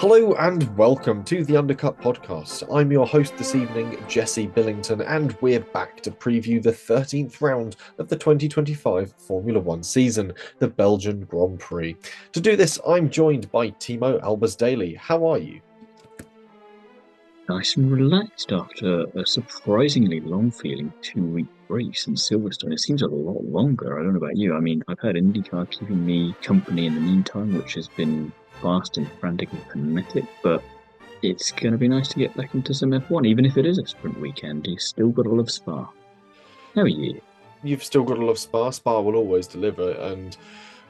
Hello and welcome to the Undercut Podcast. I'm your host this evening, Jesse Billington, and we're back to preview the 13th round of the 2025 Formula One season, the Belgian Grand Prix. To do this, I'm joined by Timo Albers-Daly. How are you? Nice and relaxed after a surprisingly long feeling 2-week race in Silverstone. It seems a lot longer. I don't know about you. I mean, I've had IndyCar keeping me company in the meantime, which has been fast and frantic and frenetic, but it's going to be nice to get back into some F1, even if it is a sprint weekend. You still got to love Spa. How are you? You've still got to love Spa. Spa will always deliver, and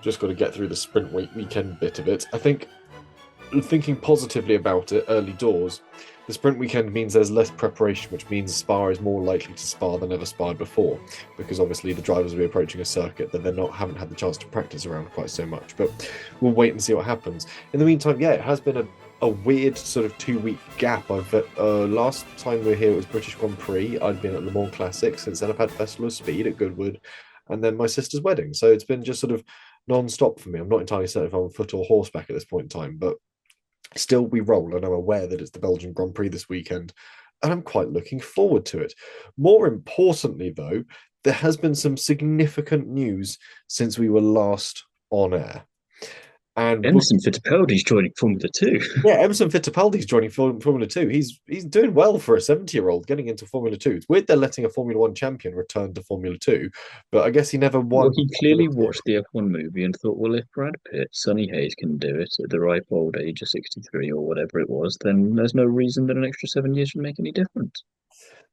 just got to get through the sprint weekend bit of it. I think, thinking positively about it early doors, the sprint weekend means there's less preparation, which means Spa is more likely to spar than ever sparred before, because obviously the drivers will be approaching a circuit that haven't had the chance to practice around quite so much. But we'll wait and see what happens. In the meantime, yeah, it has been a weird sort of 2-week gap. Last time we were here, it was British Grand Prix. I'd been at Le Mans Classic. Since then, I've had Festival of Speed at Goodwood, and then my sister's wedding. So it's been just sort of non-stop for me. I'm not entirely certain if I'm on foot or horseback at this point in time, but still we roll, and I'm aware that it's the Belgian Grand Prix this weekend, and I'm quite looking forward to it. More importantly, though, there has been some significant news since we were last on air. And Emerson Fittipaldi's joining Formula 2. Yeah, Emerson Fittipaldi's joining Formula 2. He's doing well for a 70-year-old getting into Formula 2. It's weird they're letting a Formula 1 champion return to Formula 2, but I guess he never won. Well, he clearly watched the F1 movie and thought, well, if Brad Pitt, Sonny Hayes can do it at the ripe old age of 63 or whatever it was, then there's no reason that an extra 7 years should make any difference.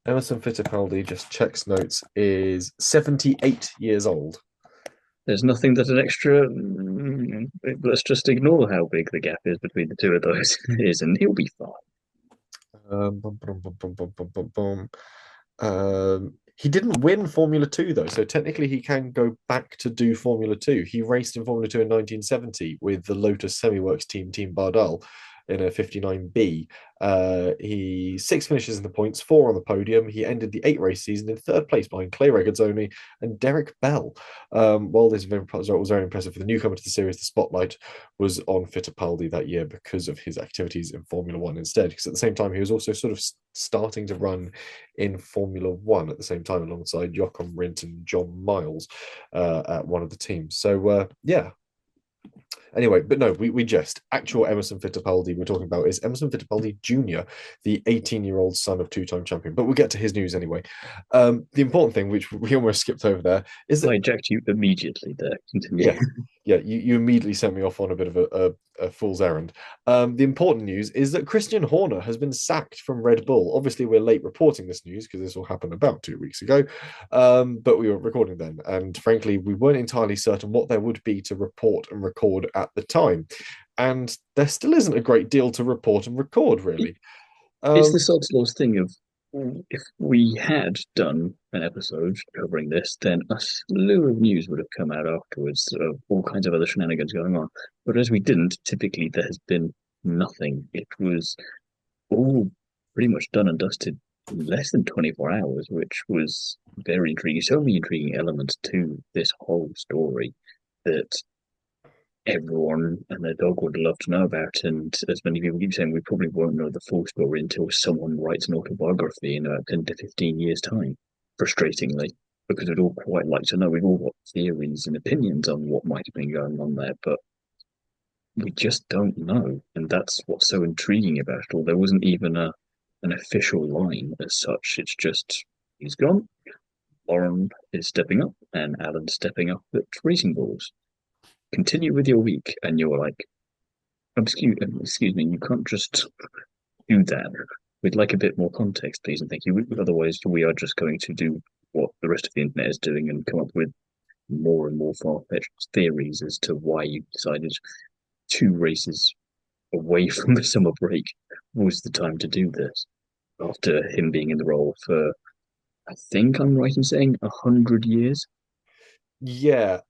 Emerson Fittipaldi, just checks notes, is 78 years old. There's nothing that an extra. Let's just ignore how big the gap is between the two of those is, and he'll be fine. He didn't win Formula 2, though, so technically he can go back to do Formula 2. He raced in Formula 2 in 1970 with the Lotus Semi-Works team, Team Bardal, in a 59B. He 6 finishes in the points, 4 on the podium. He ended the 8-race season in 3rd place behind Clay Regazzoni and Derek Bell. While this result was very impressive for the newcomer to the series, the spotlight was on Fittipaldi that year because of his activities in Formula 1 instead, because at the same time he was also sort of starting to run in Formula 1 at the same time alongside Jochen Rindt and John Miles at one of the teams. So, yeah. Anyway, but no, we just actual Emerson Fittipaldi we're talking about is Emerson Fittipaldi Jr., the 18-year-old son of two-time champion. But we'll get to his news anyway. The important thing, which we almost skipped over there, is that I hijacked you immediately there. Continue. Yeah, you immediately sent me off on a bit of a fool's errand. The important news is that Christian Horner has been sacked from Red Bull. Obviously, we're late reporting this news because this all happened about 2 weeks ago, but we were recording then, and frankly, we weren't entirely certain what there would be to report and record at the time, and there still isn't a great deal to report and record, really. It's the sod's laws thing of if we had done an episode covering this, then a slew of news would have come out afterwards of all kinds of other shenanigans going on. But as we didn't, typically there has been nothing. It was all pretty much done and dusted in less than 24 hours, which was very intriguing. So many intriguing elements to this whole story that everyone and their dog would love to know about. And as many people keep saying, we probably won't know the full story until someone writes an autobiography in about 10 to 15 years' time, frustratingly, because we'd all quite like to know. We've all got theories and opinions on what might have been going on there, but we just don't know. And that's what's so intriguing about it all. There wasn't even an official line as such. It's just, he's gone. Lauren is stepping up and Alan's stepping up at racing balls. Continue with your week, and you're like, excuse me, you can't just do that. We'd like a bit more context, please, and thank you. Otherwise, we are just going to do what the rest of the internet is doing and come up with more and more far-fetched theories as to why you decided 2 races away from the summer break was the time to do this. After him being in the role for, I think I'm right in saying, 100 years. Yeah,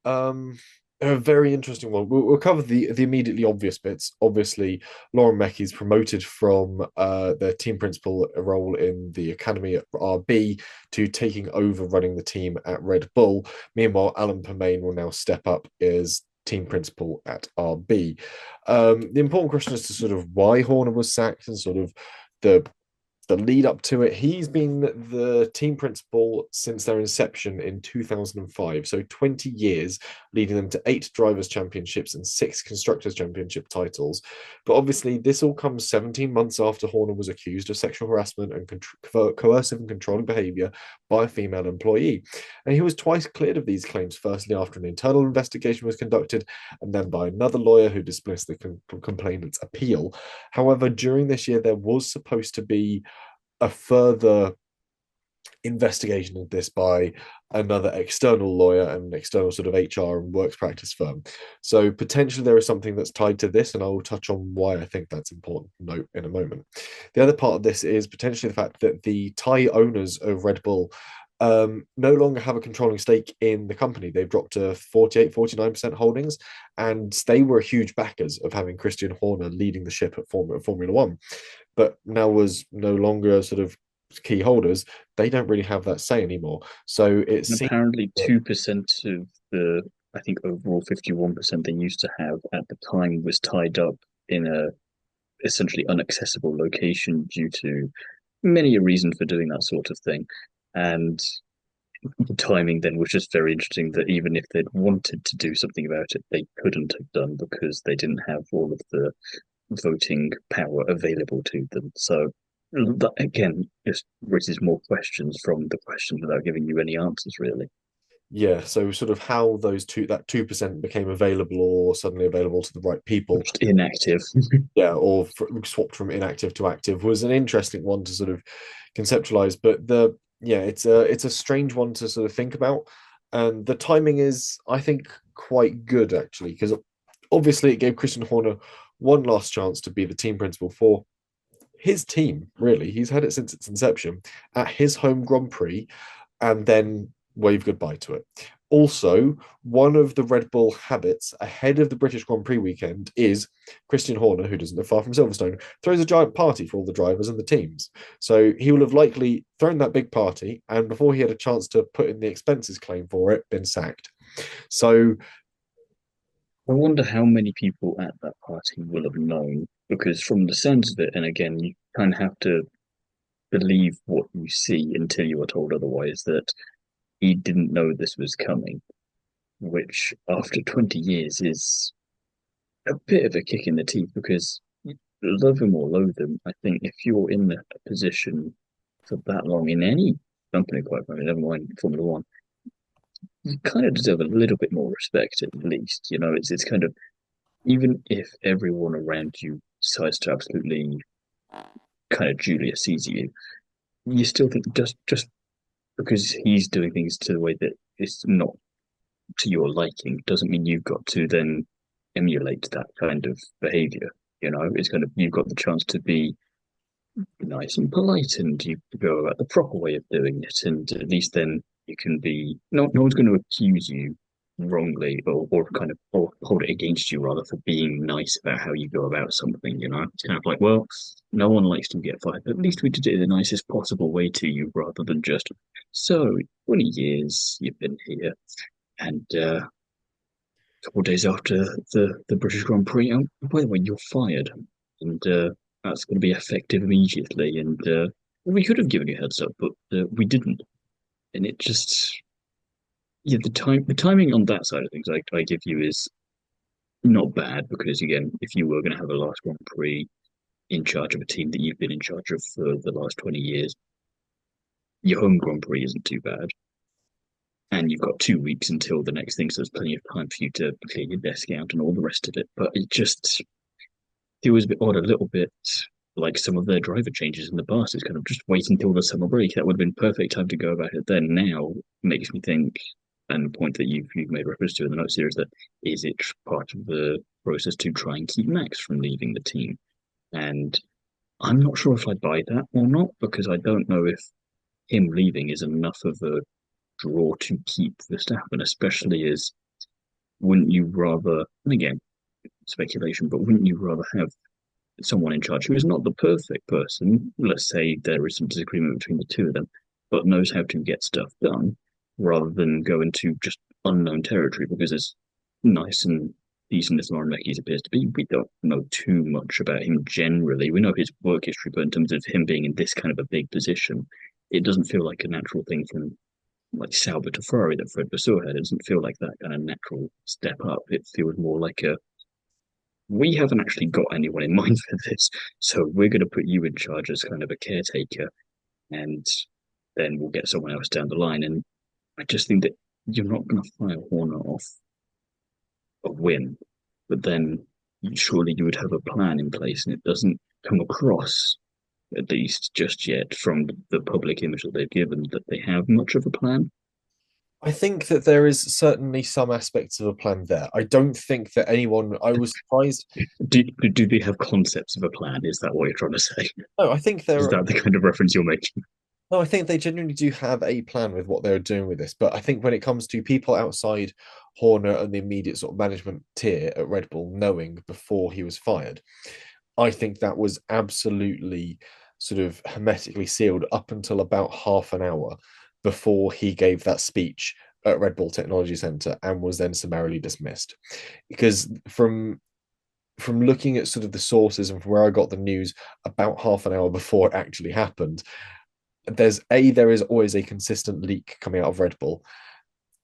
a very interesting one. We'll cover the immediately obvious bits. Obviously, Lauren Mackey's promoted from their team principal role in the academy at RB to taking over running the team at Red Bull. Meanwhile, Alan Permain will now step up as team principal at RB. The important question is to sort of why Horner was sacked and sort of the lead up to it. He's been the team principal since their inception in 2005, so 20 years, leading them to 8 drivers' championships and 6 constructors' championship titles. But obviously, this all comes 17 months after Horner was accused of sexual harassment and coercive and controlling behavior by a female employee. And he was twice cleared of these claims, firstly after an internal investigation was conducted, and then by another lawyer who dismissed the complainant's appeal. However, during this year, there was supposed to be a further investigation of this by another external lawyer and external sort of HR and works practice firm. So potentially there is something that's tied to this, and I will touch on why I think that's important to note in a moment. The other part of this is potentially the fact that the Thai owners of Red Bull no longer have a controlling stake in the company. They've dropped to 48, 49% holdings, and they were huge backers of having Christian Horner leading the ship at Formula One. But now was no longer sort of key holders, they don't really have that say anymore. So it's apparently 2% of the, I think, overall 51% they used to have at the time was tied up in a essentially inaccessible location due to many a reason for doing that sort of thing. And the timing then was just very interesting that even if they'd wanted to do something about it, they couldn't have done because they didn't have all of the voting power available to them. So that, again, just raises more questions from the questions without giving you any answers, really. Yeah, so sort of how that 2% became available or suddenly available to the right people. Just inactive. Yeah, or swapped from inactive to active was an interesting one to sort of conceptualize. But it's a strange one to sort of think about. And the timing is, I think, quite good actually, because obviously it gave Christian Horner one last chance to be the team principal for his team, really. He's had it since its inception at his home Grand Prix, and then wave goodbye to it. Also, one of the Red Bull habits ahead of the British Grand Prix weekend is Christian Horner, who doesn't live far from Silverstone, throws a giant party for all the drivers and the teams. So he will have likely thrown that big party, and before he had a chance to put in the expenses claim for it, been sacked. So I wonder how many people at that party will have known, because from the sense of it, and again, you kind of have to believe what you see until you are told otherwise, that he didn't know this was coming, which after 20 years is a bit of a kick in the teeth because love him or loathe him, I think if you're in a position for that long in any company, quite frankly, never mind Formula One, you kind of deserve a little bit more respect at least. You know, it's kind of, even if everyone around you decides to absolutely kind of Julius Caesar you, you still think just because he's doing things to the way that it's not to your liking doesn't mean you've got to then emulate that kind of behavior. You know, it's kind of, you've got the chance to be nice and polite, and you go about the proper way of doing it, and at least then you can be, no one's going to accuse you wrongly, or kind of, or hold it against you rather, for being nice about how you go about something. You know, it's kind of like, well, no one likes to get fired, but at least we did it in the nicest possible way to you, rather than just, so 20 years you've been here, and a couple of days after the British Grand Prix, oh, by the way, you're fired, and that's going to be effective immediately. And we could have given you a heads up, but we didn't. And it just, yeah, the timing on that side of things, I give you, is not bad, because again, if you were going to have a last Grand Prix in charge of a team that you've been in charge of for the last 20 years, your home Grand Prix isn't too bad. And you've got 2 weeks until the next thing, so there's plenty of time for you to clear your desk out and all the rest of it. But it was a bit odd, a little bit like some of their driver changes in the past. It's kind of just wait until the summer break. That would have been perfect time to go about it then. Now makes me think, and the point that you've made reference to in the notes here, is that, is it part of the process to try and keep Max from leaving the team? And I'm not sure if I buy that or not, because I don't know if him leaving is enough of a draw to keep the staff, and especially as, wouldn't you rather, and again, speculation, but wouldn't you rather have someone in charge who is not the perfect person? Let's say there is some disagreement between the two of them, but knows how to get stuff done, rather than go into just unknown territory, because as nice and decent as Lauren Mackey's appears to be, we don't know too much about him generally. We know his work history, but in terms of him being in this kind of a big position, it doesn't feel like a natural thing from like Sauber to Ferrari that Fred Vasseur had. It doesn't feel like that kind of natural step up. It feels more like a we haven't actually got anyone in mind for this, so we're going to put you in charge as kind of a caretaker, and then we'll get someone else down the line. And I just think that you're not going to fire Horner off a whim, but then surely you would have a plan in place, and it doesn't come across, at least just yet, from the public image that they've given, that they have much of a plan. I think that there is certainly some aspects of a plan there. I don't think that anyone. I was surprised. Do they have concepts of a plan? Is that what you're trying to say? No, I think Is there. that the kind of reference you're making? No, I think they genuinely do have a plan with what they're doing with this. But I think when it comes to people outside Horner and the immediate sort of management tier at Red Bull, knowing before he was fired, I think that was absolutely sort of hermetically sealed up until about half an hour before he gave that speech at Red Bull Technology Center and was then summarily dismissed. Because from looking at sort of the sources and from where I got the news about half an hour before it actually happened, there is always a consistent leak coming out of Red Bull,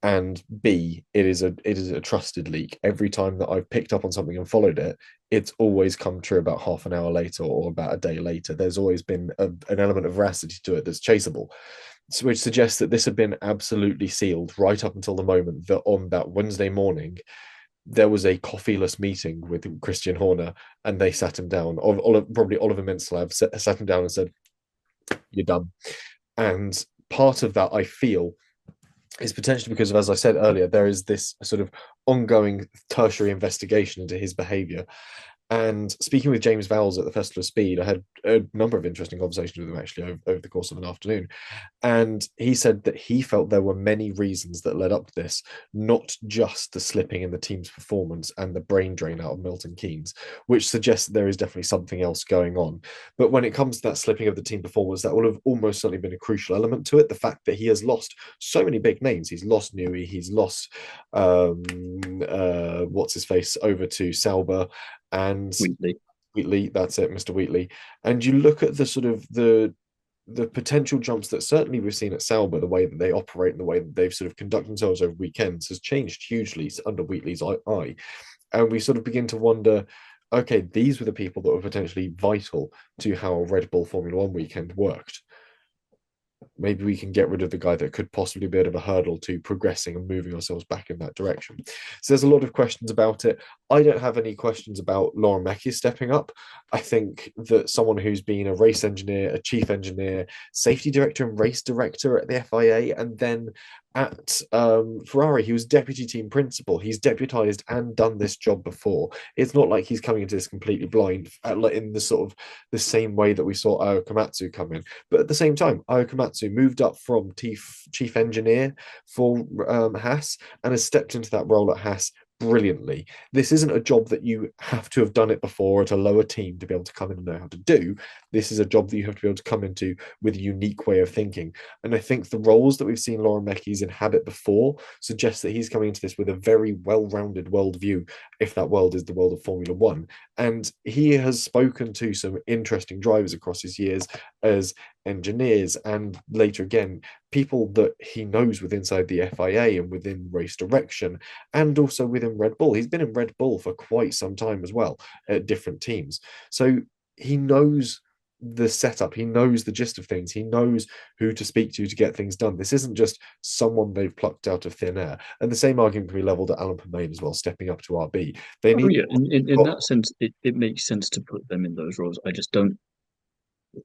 and B, it is a trusted leak. Every time that I've picked up on something and followed it, it's always come true about half an hour later or about a day later. There's always been an element of veracity to it that's chaseable, so, which suggests that this had been absolutely sealed right up until the moment that on that Wednesday morning there was a coffeeless meeting with Christian Horner, and they sat him down. Probably Oliver Mintzlaff sat him down and said, "You're done." And part of that, I feel, is potentially because of, as I said earlier, there is this sort of ongoing tertiary investigation into his behaviour. And speaking with James Vowles at the Festival of Speed, I had a number of interesting conversations with him actually over the course of an afternoon. And he said that he felt there were many reasons that led up to this, not just the slipping in the team's performance and the brain drain out of Milton Keynes, which suggests that there is definitely something else going on. But when it comes to that slipping of the team performance, that will have almost certainly been a crucial element to it. The fact that he has lost so many big names. He's lost Newey, he's lost what's his face over to Sauber, and Wheatley. Wheatley, that's it, Mr. Wheatley. And you look at the sort of the potential jumps that certainly we've seen at Sauber, the way that they operate and the way that they've sort of conducted themselves over weekends has changed hugely under Wheatley's eye. And we sort of begin to wonder, okay, these were the people that were potentially vital to how a Red Bull Formula One weekend worked. Maybe we can get rid of the guy that could possibly be a bit of a hurdle to progressing and moving ourselves back in that direction. So there's a lot of questions about it. I don't have any questions about Lauren Mackey stepping up. I think that someone who's been a race engineer, a chief engineer, safety director and race director at the FIA, and then at Ferrari, he was deputy team principal. He's deputized and done this job before. It's not like he's coming into this completely blind in the sort of the same way that we saw Ao Komatsu come in. But at the same time, Ao Komatsu moved up from chief engineer for Haas and has stepped into that role at Haas brilliantly. This isn't a job that you have to have done it before at a lower team to be able to come in and know how to do. This is a job that you have to be able to come into with a unique way of thinking. And I think the roles that we've seen Lauren Mackey's inhabit before suggest that he's coming into this with a very well-rounded worldview, if that world is the world of Formula One. And he has spoken to some interesting drivers across his years as engineers and later again people that he knows with inside the FIA and within race direction and also within Red Bull. He's been in Red Bull for quite some time as well at different teams. So he knows the setup, he knows the gist of things, he knows who to speak to get things done. This isn't just someone they've plucked out of thin air. And the same argument can be leveled at Alan Permain as well, stepping up to RB. They need Yeah, in that sense, it makes sense to put them in those roles. I just don't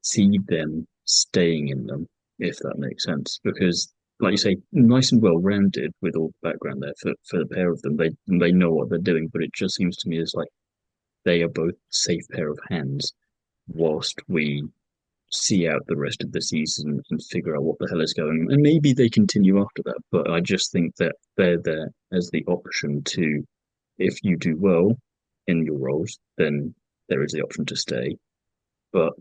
see them staying in them, if that makes sense. Because, like you say, nice and well rounded with all the background there for the pair of them. They know what they're doing, but it just seems to me as like they are both safe pair of hands whilst we see out the rest of the season and figure out what the hell is going on. And maybe they continue after that, but I just think that they're there as the option to, if you do well in your roles, then there is the option to stay. But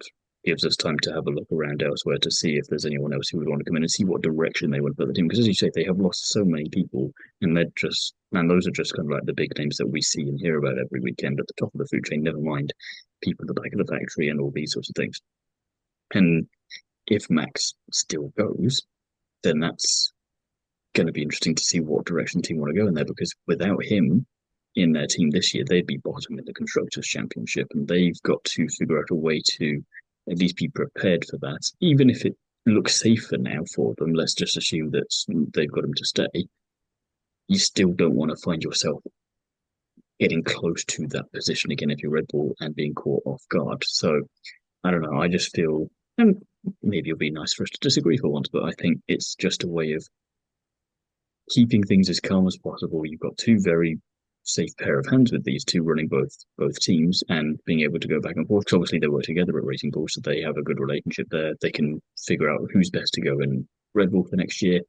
gives us time to have a look around elsewhere to see if there's anyone else who would want to come in and see what direction they want to put the team. Because as you say, they have lost so many people, and those are just kind of like the big names that we see and hear about every weekend at the top of the food chain. Never mind people at the back of the factory and all these sorts of things. And if Max still goes, then that's going to be interesting to see what direction the team want to go in there. Because without him in their team this year, they'd be bottom in the Constructors' Championship, and they've got to figure out a way to at least be prepared for that. Even if it looks safer now for them, let's just assume that they've got him to stay. You still don't want to find yourself getting close to that position again if you're Red Bull and being caught off guard. So I don't know. I just feel, and maybe it'll be nice for us to disagree for once, but I think it's just a way of keeping things as calm as possible. You've got two very safe pair of hands with these two running both teams and being able to go back and forth. Because obviously they work together at Racing Bull, so they have a good relationship there. They can figure out who's best to go in Red Bull for next year,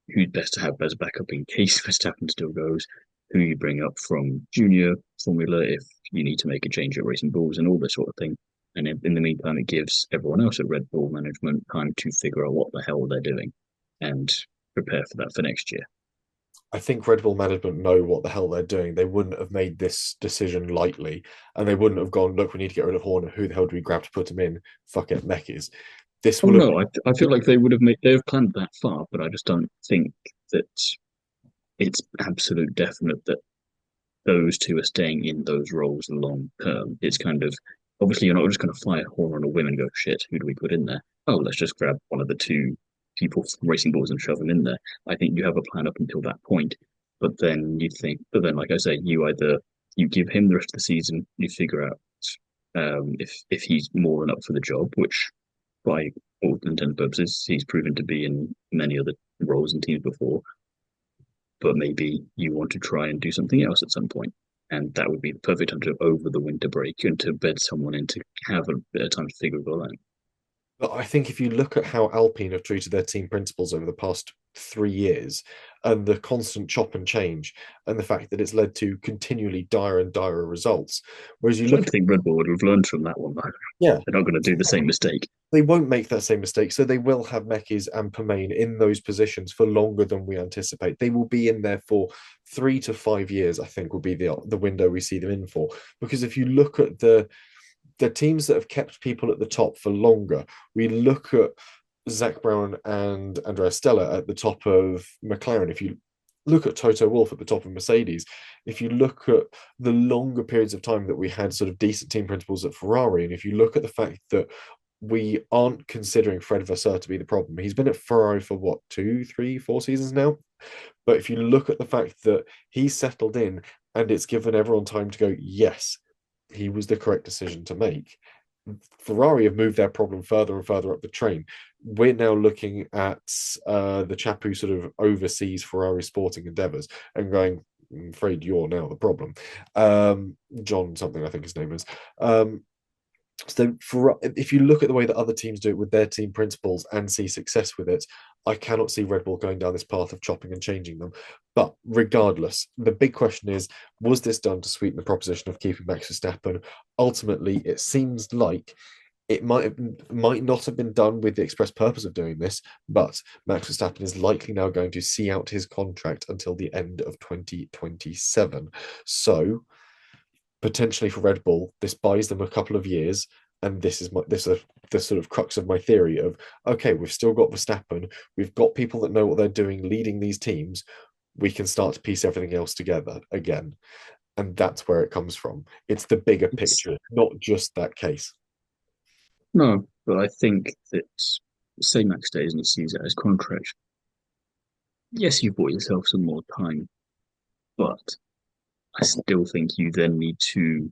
who's best to have as backup in case Verstappen still goes, who you bring up from junior formula if you need to make a change at Racing Bulls and all this sort of thing. And in the meantime, it gives everyone else at Red Bull management time to figure out what the hell they're doing and prepare for that for next year. I think Red Bull management know what the hell they're doing. They wouldn't have made this decision lightly, and they wouldn't have gone, look, we need to get rid of Horner. Who the hell do we grab to put him in? Fuck it, Mekis. This Oh will have. no, I feel like they have planned that far, but I just don't think that it's absolute definite that those two are staying in those roles long term. It's kind of obviously you're not just going to fire Horner on a whim and go, shit, who do we put in there? Oh, let's just grab one of the two people from Racing Bulls and shove them in there. I think you have a plan up until that point, but then like I say, you give him the rest of the season, you figure out if he's more than up for the job, which by all intents and purposes he's proven to be in many other roles and teams before. But maybe you want to try and do something else at some point. And that would be the perfect time to over the winter break and to bed someone in to have a bit of time to figure it all out. But I think if you look at how Alpine have treated their team principals over the past 3 years and the constant chop and change and the fact that it's led to continually dire and dire results. Whereas you I look at, think Red Bull would have learned from that one, though. yeah, They're not going to do the same mistake. they won't make that same mistake. So they will have Mekis and Permain in those positions for longer than we anticipate. They will be in there for 3 to 5 years, I think, will be the window we see them in for. Because if you look at the teams that have kept people at the top for longer, we look at Zach Brown and Andrea Stella at the top of McLaren. If you look at Toto Wolff at the top of Mercedes, if you look at the longer periods of time that we had sort of decent team principals at Ferrari, and if you look at the fact that we aren't considering Fred Vasseur to be the problem, he's been at Ferrari for what, 2, 3, 4 seasons now? But if you look at the fact that he's settled in and it's given everyone time to go, yes, he was the correct decision to make. Ferrari have moved their problem further and further up the train. We're now looking at the chap who sort of oversees Ferrari sporting endeavors and going, I'm afraid you're now the problem. John something, I think his name is. So if you look at the way that other teams do it with their team principals and see success with it, I cannot see Red Bull going down this path of chopping and changing them. But regardless, the big question is, was this done to sweeten the proposition of keeping Max Verstappen? Ultimately, it seems like it might not have been done with the express purpose of doing this, but Max Verstappen is likely now going to see out his contract until the end of 2027. So potentially for Red Bull, this buys them a couple of years. And this is the sort of crux of my theory of, okay, we've still got Verstappen, we've got people that know what they're doing leading these teams, we can start to piece everything else together again. And that's where it comes from. It's the bigger picture, not just that case. No, but I think that say Max stays and he sees out his contract. Yes, you've bought yourself some more time, but I still think you then need to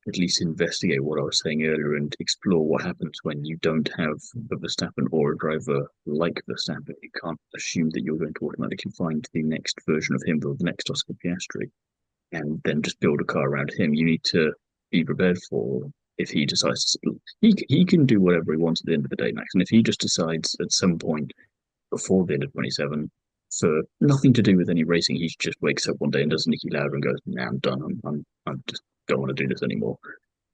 at least investigate what I was saying earlier and explore what happens when you don't have a Verstappen or a driver like Verstappen. You can't assume that you're going to automatically find the next version of him or the next Oscar Piastri and then just build a car around him. You need to be prepared for if he decides to split. He can do whatever he wants at the end of the day, Max. And if he just decides at some point before the end of 27 for nothing to do with any racing, he just wakes up one day and does Nicky Lauda and goes, "Nah, I'm done. I'm just don't want to do this anymore,"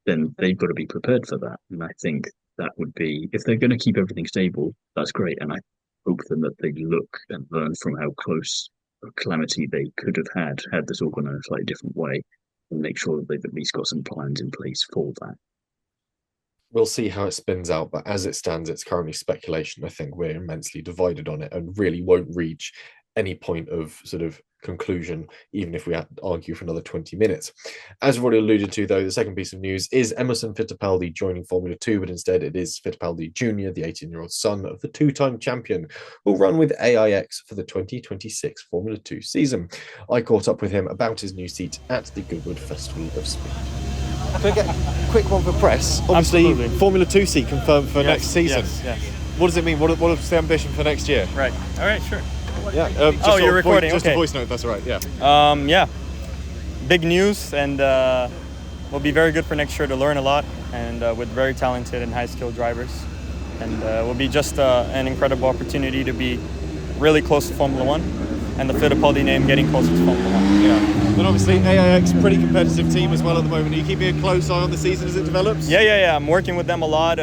then they've got to be prepared for that. And I think that would be, if they're going to keep everything stable, that's great. And I hope then that they look and learn from how close a calamity they could have had this all gone in a slightly different way, and make sure that they've at least got some plans in place for that. We'll see how it spins out, but as it stands, it's currently speculation. I think we're immensely divided on it and really won't reach any point of sort of conclusion, even if we had to argue for another 20 minutes. As we've already alluded to, though, the second piece of news is Emerson Fittipaldi joining Formula 2, but instead it is Fittipaldi Jr., the 18-year-old son of the two-time champion, who'll run with AIX for the 2026 Formula 2 season. I caught up with him about his new seat at the Goodwood Festival of Speed. Can I get a quick one for press? Obviously, absolutely. Formula 2 seat confirmed for next season. Yes. What does it mean? What is the ambition for next year? Right. All right, sure. Yeah. You're recording. Just okay. a voice note, that's all right, yeah. Yeah. Big news, and will be very good for next year to learn a lot, and with very talented and high-skilled drivers. And will be just an incredible opportunity to be really close to Formula 1, and the Fittipaldi name getting closer to Formula 1. Yeah. But obviously, AIX, pretty competitive team as well at the moment. Are you keeping a close eye on the season as it develops? Yeah. I'm working with them a lot,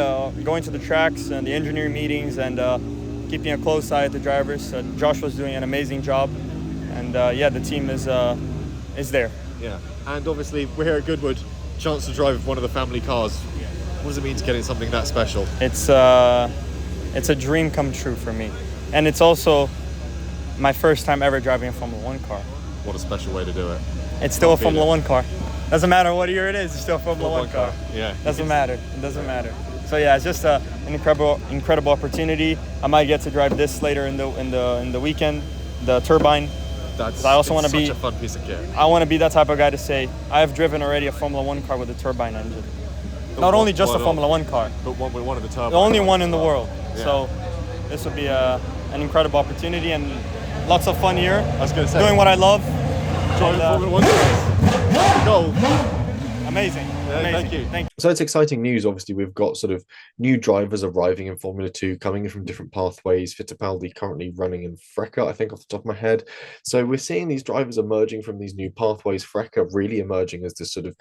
going to the tracks and the engineering meetings, and keeping a close eye at the drivers. Josh was doing an amazing job, and the team is there. Yeah, and obviously we're here at Goodwood, chance to drive one of the family cars. What does it mean to get in something that special? It's a dream come true for me, and it's also my first time ever driving a Formula 1 car. What a special way to do it. It's still a Formula 1 car. Doesn't matter what year it is, it's still a Formula 1 car. Yeah. Doesn't matter. It doesn't matter. So yeah, it's just an incredible opportunity. I might get to drive this later in the weekend, the turbine. I also want to be such a fun piece of kit. I want to be that type of guy to say I've driven already a Formula 1 car with a turbine engine. Not only just a Formula 1 car, but one of the turbines. The only one in the world. Yeah. So this would be an incredible opportunity and lots of fun here. I was going to say, doing what I love. Driving Formula 1 cars. Goal. Amazing. Thank you. Thank you. So it's exciting news. Obviously, we've got sort of new drivers arriving in Formula 2, coming in from different pathways. Fittipaldi currently running in Freca, I think, off the top of my head. So we're seeing these drivers emerging from these new pathways. Freca really emerging as this sort of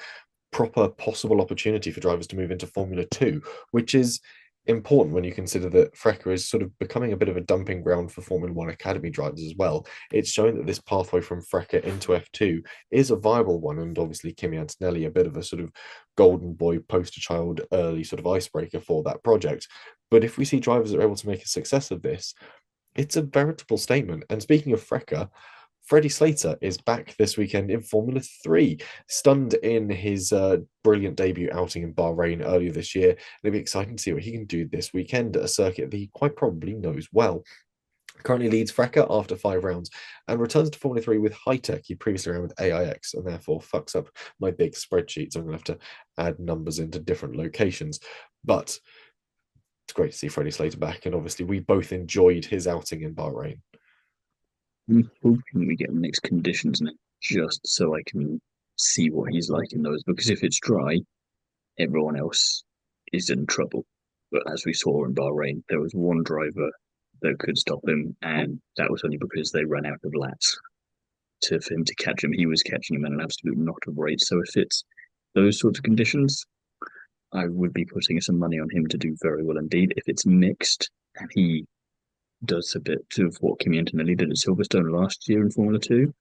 proper possible opportunity for drivers to move into Formula 2, which is important when you consider that Freca is sort of becoming a bit of a dumping ground for Formula 1 Academy drivers as well. It's showing that this pathway from Freca into F2 is a viable one, and obviously Kimi Antonelli, a bit of a sort of golden boy poster child, early sort of icebreaker for that project. But if we see drivers that are able to make a success of this, it's a veritable statement. And speaking of Freca, Freddie Slater is back this weekend in Formula 3, stunned in his brilliant debut outing in Bahrain earlier this year. It'll be exciting to see what he can do this weekend at a circuit that he quite probably knows well. Currently leads Freca after 5 rounds and returns to Formula 3 with High-Tech. He previously ran with AIX and therefore fucks up my big spreadsheet, so I'm going to have to add numbers into different locations. But it's great to see Freddie Slater back, and obviously we both enjoyed his outing in Bahrain. I'm hoping we get mixed conditions in it, just so I can see what he's like in those. Because if it's dry, everyone else is in trouble. But as we saw in Bahrain, there was one driver that could stop him, and that was only because they ran out of laps for him to catch him. He was catching him at an absolute knot of rate. So if it's those sorts of conditions, I would be putting some money on him to do very well indeed. If it's mixed and he does a bit of what Kimi Antonelli did at Silverstone last year in Formula 2,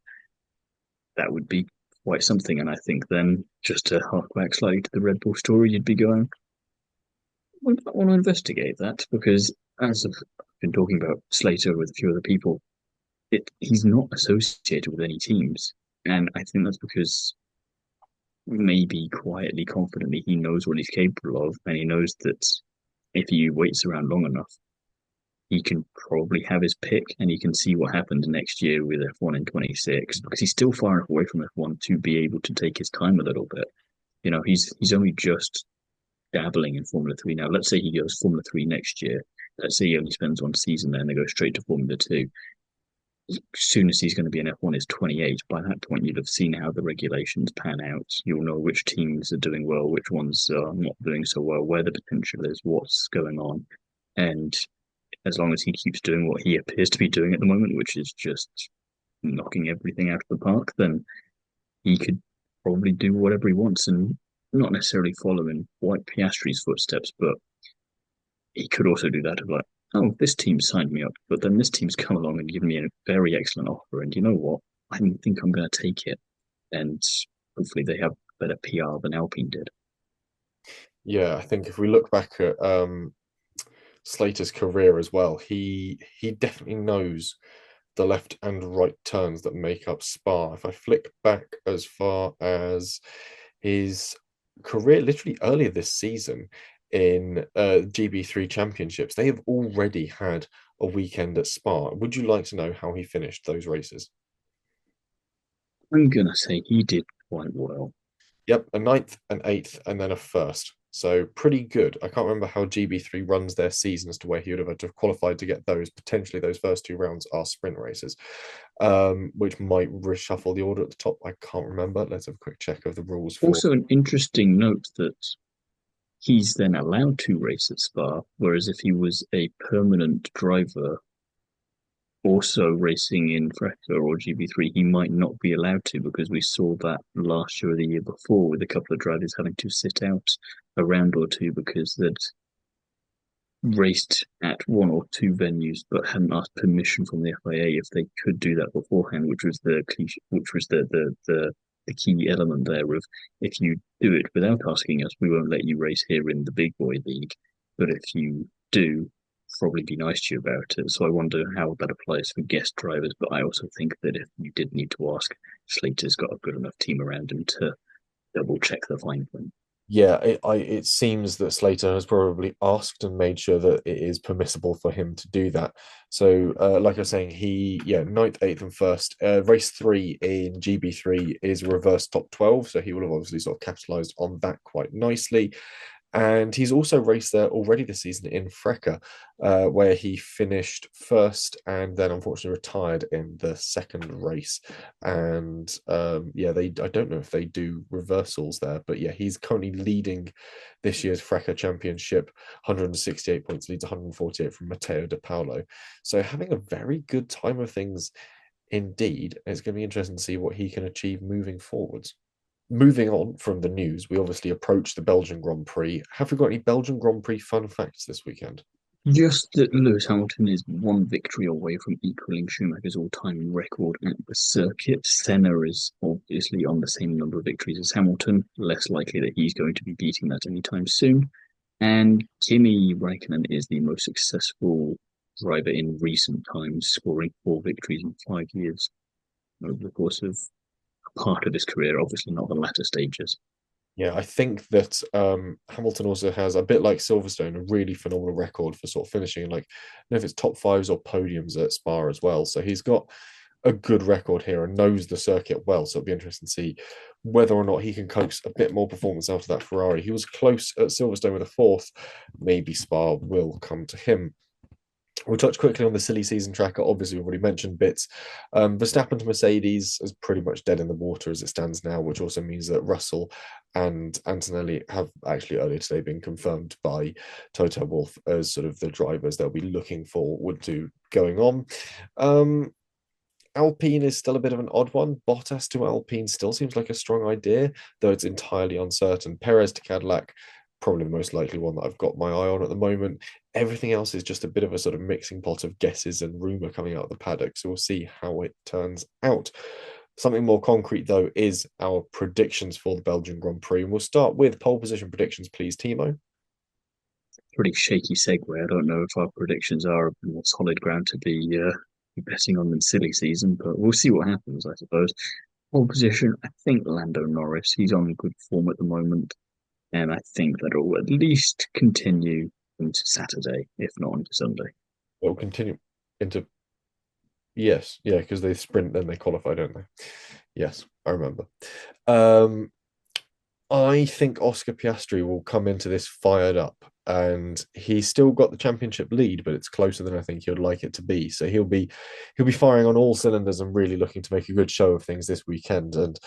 that would be quite something. And I think then, just to hark back slightly to the Red Bull story, you'd be going, we might want to investigate that, because as I've been talking about Slater with a few other people, he's not associated with any teams. And I think that's because maybe quietly, confidently, he knows what he's capable of, and he knows that if he waits around long enough, he can probably have his pick, and he can see what happens next year with F1 in 26, because he's still far enough away from F1 to be able to take his time a little bit. You know, he's only just dabbling in Formula 3 now. Let's say he goes Formula 3 next year. Let's say he only spends one season there and they go straight to Formula 2. As soon as he's going to be in F1 is 28. By that point, you'll have seen how the regulations pan out. You'll know which teams are doing well, which ones are not doing so well, where the potential is, what's going on. And as long as he keeps doing what he appears to be doing at the moment, which is just knocking everything out of the park, then he could probably do whatever he wants and not necessarily follow in White Piastri's footsteps, but he could also do that of like, oh, this team signed me up, but then this team's come along and given me a very excellent offer, and you know what? I think I'm going to take it, and hopefully they have better PR than Alpine did. Yeah, I think if we look back at Slater's career as well, he definitely knows the left and right turns that make up Spa. If I flick back as far as his career, literally earlier this season in GB3 championships, they have already had a weekend at Spa. Would you like to know how he finished those races? I'm going to say he did quite well. Yep, a ninth, an eighth, and then a first. So pretty good. I can't remember how GB3 runs their seasons to where he would have had to have qualified to get those. Potentially, those first two rounds are sprint races, which might reshuffle the order at the top. I can't remember. Let's have a quick check of the rules. Also, an interesting note that he's then allowed to race at Spa, whereas if he was a permanent driver also racing in Freca or GB3, he might not be allowed to, because we saw that last year or the year before with a couple of drivers having to sit out a round or two because they'd raced at one or two venues but hadn't asked permission from the FIA if they could do that beforehand, which was the key element there of, if you do it without asking us, we won't let you race here in the big boy league. But if you do, probably be nice to you about it. So I wonder how that applies for guest drivers. But I also think that if you did need to ask, Slater's got a good enough team around him to double check the fine print. Yeah, it seems that Slater has probably asked and made sure that it is permissible for him to do that. So, like I was saying, ninth, eighth, and first. Race 3 in GB3 is reverse top 12, so he will have obviously sort of capitalized on that quite nicely. And he's also raced there already this season in Freca, where he finished first and then unfortunately retired in the second race. And I don't know if they do reversals there, but yeah, he's currently leading this year's Freca Championship. 168 points, leads 148 from Matteo De Paolo. So having a very good time of things indeed. It's going to be interesting to see what he can achieve moving forwards. Moving on from the news, we obviously approach the Belgian Grand Prix. Have we got any Belgian Grand Prix fun facts this weekend? Just that Lewis Hamilton is one victory away from equaling Schumacher's all-time record at the circuit. Senna is obviously on the same number of victories as Hamilton, less likely that he's going to be beating that anytime soon. And Kimi Räikkönen is the most successful driver in recent times, scoring 4 victories in 5 years over the course of part of his career, obviously not the latter stages. Yeah, I think that Hamilton also has, a bit like Silverstone, a really phenomenal record for sort of finishing in, like, I don't know if it's top fives or podiums at Spa as well. So he's got a good record here and knows the circuit well. So it'll be interesting to see whether or not he can coax a bit more performance out of that Ferrari. He was close at Silverstone with a fourth. Maybe Spa will come to him. We'll touch quickly on the silly season tracker. Obviously, we've already mentioned bits. Verstappen to Mercedes is pretty much dead in the water as it stands now, which also means that Russell and Antonelli have actually earlier today been confirmed by Toto Wolff as sort of the drivers they'll be looking forward to going on. Alpine is still a bit of an odd one. Bottas to Alpine still seems like a strong idea, though it's entirely uncertain. Perez to Cadillac, probably the most likely one that I've got my eye on at the moment. Everything else is just a bit of a sort of mixing pot of guesses and rumor coming out of the paddock. So we'll see how it turns out. Something more concrete, though, is our predictions for the Belgian Grand Prix. And we'll start with pole position predictions, please, Timo. Pretty shaky segue. I don't know if our predictions are more solid ground to be betting on than silly season, but we'll see what happens, I suppose. Pole position, I think Lando Norris. He's on good form at the moment, and I think that will at least continue into Saturday, if not into Sunday. It'll continue into... Yes, yeah, because they sprint, then they qualify, don't they? Yes, I remember. I think Oscar Piastri will come into this fired up, and he's still got the championship lead, but it's closer than I think he would like it to be. So he'll be firing on all cylinders and really looking to make a good show of things this weekend, and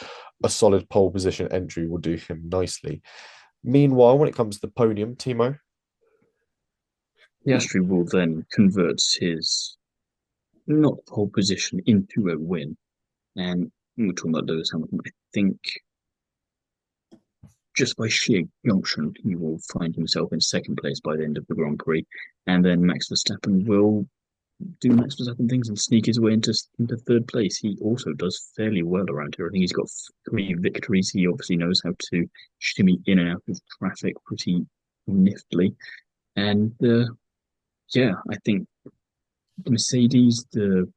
a solid pole position entry will do him nicely. Meanwhile, when it comes to the podium, Timo? Piastri will then convert his not pole position into a win. And we're talking about Lewis Hamilton. I think just by sheer gumption, he will find himself in second place by the end of the Grand Prix, and then Max Verstappen will do Max Verstappen things and sneak his way into third place. He also does fairly well around here. I think he's got 3 victories. He obviously knows how to shimmy in and out of traffic pretty niftily. And yeah, I think the Mercedes, the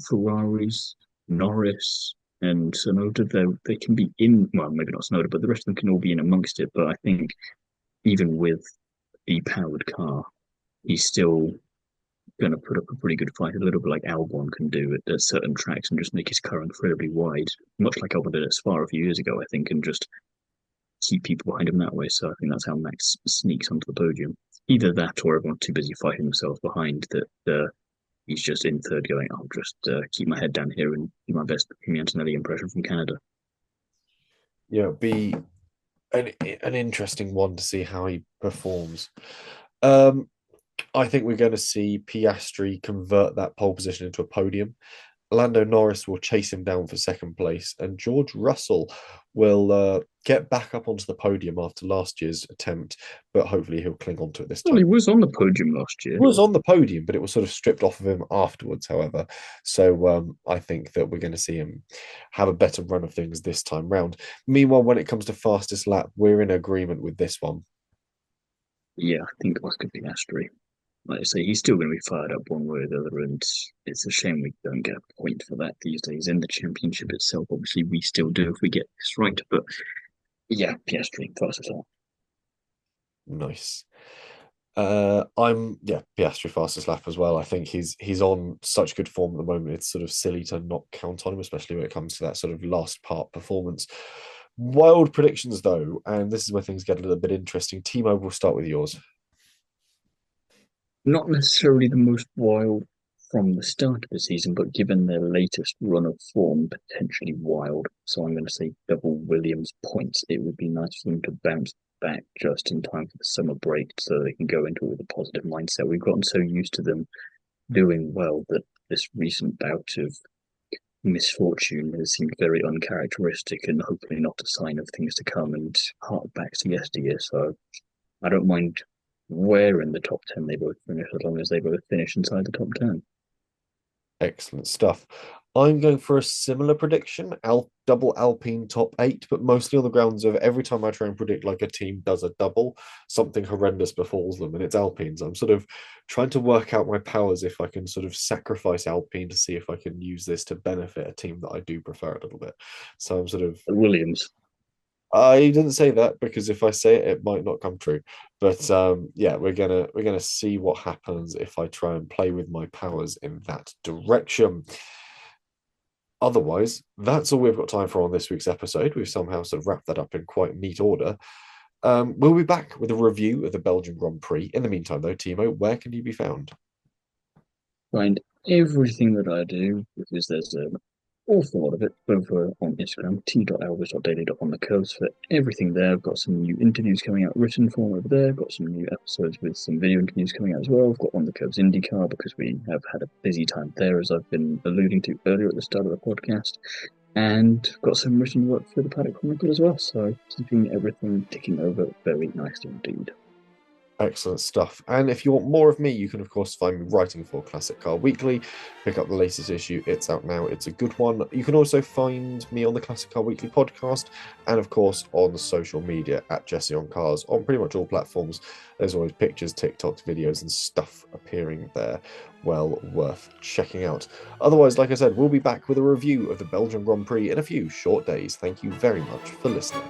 Ferraris, Norris, and Tsunoda, they can be in, well, maybe not Tsunoda, but the rest of them can all be in amongst it. But I think even with the powered car, he's still going to put up a pretty good fight, a little bit like Albon can do at certain tracks and just make his car incredibly wide, much like Albon did at Spa a few years ago, I think, and just keep people behind him that way. So I think that's how Max sneaks onto the podium. Either that or everyone's too busy fighting themselves behind that he's just in third going, I'll just keep my head down here and do my best Kimi Antonelli impression from Canada. Yeah, it'd be an interesting one to see how he performs. I think we're going to see Piastri convert that pole position into a podium. Lando Norris will chase him down for second place, and George Russell will get back up onto the podium after last year's attempt, but hopefully he'll cling on to it this time. Well, he was on the podium last year. He was on the podium, but it was sort of stripped off of him afterwards, however. So I think that we're going to see him have a better run of things this time round. Meanwhile, when it comes to fastest lap, we're in agreement with this one. Yeah, I think Oscar Piastri. Like I say, he's still going to be fired up one way or the other, and it's a shame we don't get a point for that these days in the championship itself. Obviously, we still do if we get this right, but yeah, Piastri, fastest lap. Nice. Piastri fastest lap as well. I think he's on such good form at the moment. It's sort of silly to not count on him, especially when it comes to that sort of last part performance. Wild predictions though, and this is where things get a little bit interesting. Timo, we'll start with yours. Not necessarily the most wild from the start of the season, but given their latest run of form, potentially wild. So I'm going to say double Williams points. It would be nice for them to bounce back just in time for the summer break so they can go into it with a positive mindset. We've gotten so used to them doing well that this recent bout of misfortune has seemed very uncharacteristic and hopefully not a sign of things to come and hark back to yesteryear. So I don't mind where in the top 10 they both finish, as long as they both finish inside the top 10. Excellent stuff. I'm going for a similar prediction, double Alpine top 8, but mostly on the grounds of every time I try and predict like a team does a double, something horrendous befalls them, and it's Alpines. I'm sort of trying to work out my powers if I can sort of sacrifice Alpine to see if I can use this to benefit a team that I do prefer a little bit. So I'm sort of... Williams. I didn't say that because if I say it, it might not come true. But we're gonna see what happens if I try and play with my powers in that direction. Otherwise, that's all we've got time for on this week's episode. We've somehow sort of wrapped that up in quite neat order. We'll be back with a review of the Belgian Grand Prix. In the meantime, though, Timo, where can you be found? Find everything that I do, because there's an awful lot of it over on Instagram, t.albus.daily.onthecurves for everything there. I've got some new interviews coming out written form over there. I've got some new episodes with some video interviews coming out as well. I've got On the Curves IndyCar because we have had a busy time there, as I've been alluding to earlier at the start of the podcast. And I've got some written work for the Paddock Chronicle as well. So keeping everything ticking over very nicely indeed. Excellent stuff. And if you want more of me, you can, of course, find me writing for Classic Car Weekly. Pick up the latest issue. It's out now. It's a good one. You can also find me on the Classic Car Weekly podcast and, of course, on social media at Jesse on Cars on pretty much all platforms. There's always pictures, TikToks, videos and stuff appearing there. Well worth checking out. Otherwise, like I said, we'll be back with a review of the Belgian Grand Prix in a few short days. Thank you very much for listening.